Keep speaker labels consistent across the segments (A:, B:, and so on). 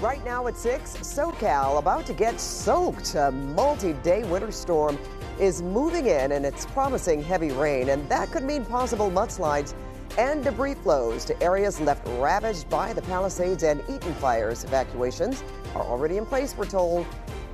A: Right now at 6, SoCal about to get soaked. A multi-day winter storm is moving in and it's promising heavy rain, and that could mean possible mudslides and debris flows to areas left ravaged by the Palisades and Eaton fires. Evacuations are already in place, we're told.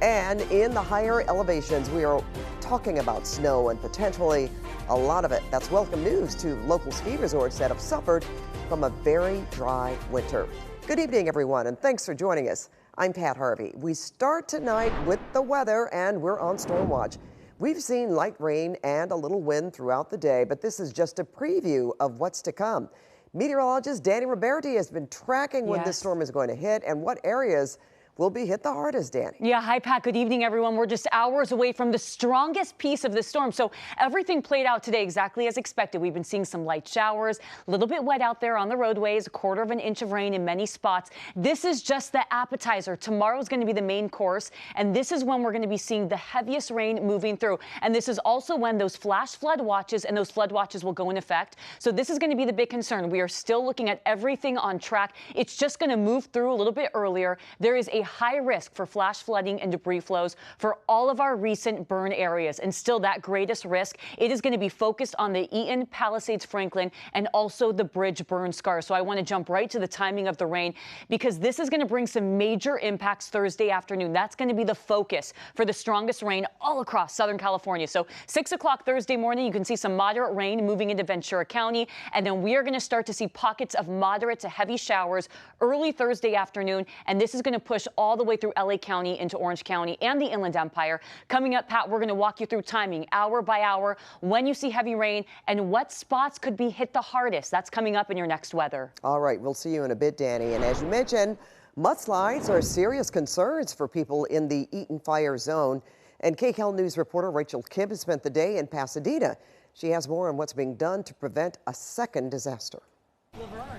A: And in the higher elevations, we are talking about snow and potentially a lot of it. That's welcome news to local ski resorts that have suffered from a very dry winter. Good evening, everyone, and thanks for joining us. I'm Pat Harvey. We start tonight with the weather, and we're on storm watch. We've seen light rain and a little wind throughout the day, but this is just a preview of what's to come. Meteorologist Danny Roberti has been tracking when this storm is going to hit and what areas will be hit the hardest, Danny.
B: Yeah, hi, Pat. Good evening, everyone. We're just hours away from the strongest piece of the storm, so everything played out today exactly as expected. We've been seeing some light showers, a little bit wet out there on the roadways, 1/4 of an inch of rain in many spots. This is just the appetizer. Tomorrow is going to be the main course, and this is when we're going to be seeing the heaviest rain moving through. And this is also when those flash flood watches and those flood watches will go in effect. So this is going to be the big concern. We are still looking at everything on track. It's just going to move through a little bit earlier. There is a high risk for flash flooding and debris flows for all of our recent burn areas, and still that greatest risk, it is going to be focused on the Eaton, Palisades, Franklin, and also the bridge burn scars. So I want to jump right to the timing of the rain, because this is going to bring some major impacts Thursday afternoon. That's going to be the focus for the strongest rain all across Southern California. So 6 o'clock Thursday morning, you can see some moderate rain moving into Ventura County, and then we are going to start to see pockets of moderate to heavy showers early Thursday afternoon, and this is going to push all the way through LA County into Orange County and the Inland Empire. Coming up, Pat, we're going to walk you through timing hour by hour, when you see heavy rain and what spots could be hit the hardest. That's coming up in your next weather. All right, we'll see you in a bit, Danny. And as you mentioned, mudslides are serious concerns for people in the Eaton Fire zone. And KCAL News reporter Rachel Kim has spent the day in Pasadena. She has more on what's being done to prevent a second disaster.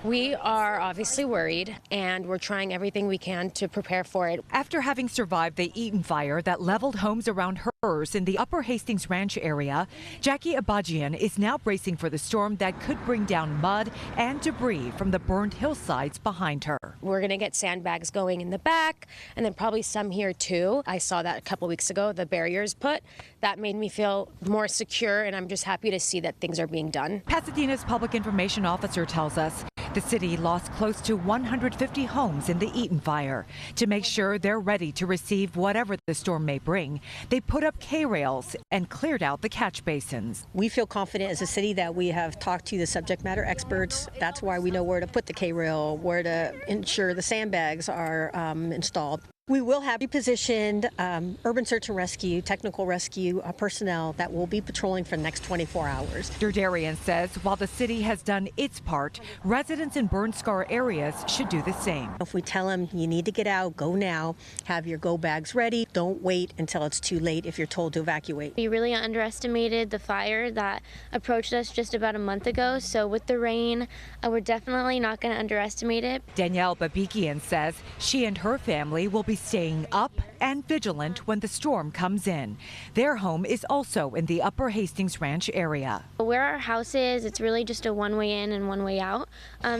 C: We are obviously worried, and we're trying everything we can to prepare for it.
D: After having survived the Eaton fire that leveled homes around hers in the Upper Hastings Ranch area, Jackie Abajian is now bracing for the storm that could bring down mud and debris from the burned hillsides behind her.
C: We're going to get sandbags going in the back, and then probably some here too. I saw that a couple weeks ago, the barriers put. That made me feel more secure, and I'm just happy to see that things are being done.
D: Pasadena's public information officer tells us the city lost close to 150 homes in the Eaton fire. To make sure they're ready to receive whatever the storm may bring, they put up K-rails and cleared out the catch basins.
E: We feel confident as a city that we have talked to the subject matter experts. That's why we know where to put the K-rail, where to ensure the sandbags are installed. We will have positioned urban search and rescue, technical rescue personnel that will be patrolling for the next 24 hours.
D: Durdarian says while the city has done its part, residents in burn scar areas should do the same.
E: If we tell them you need to get out, go now, have your go bags ready, don't wait until it's too late if you're told to evacuate.
F: We really underestimated the fire that approached us just about a month ago, so with the rain, we're definitely not going to underestimate it.
D: Danielle Babikian says she and her family will be staying up and vigilant when the storm comes in. Their home is also in the Upper Hastings Ranch area.
F: Where our house is, it's really just a one-way in and one-way out.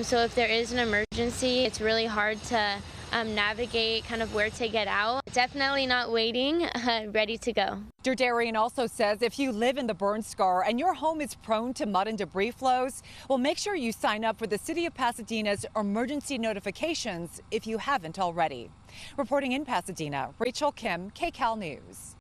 F: So if there is an emergency, it's really hard to navigate kind of where to get out. Definitely not waiting, ready to go.
D: Durdarian also says if you live in the burn scar and your home is prone to mud and debris flows, well, make sure you sign up for the City of Pasadena's emergency notifications if you haven't already. Reporting in Pasadena, Rachel Kim, KCAL News.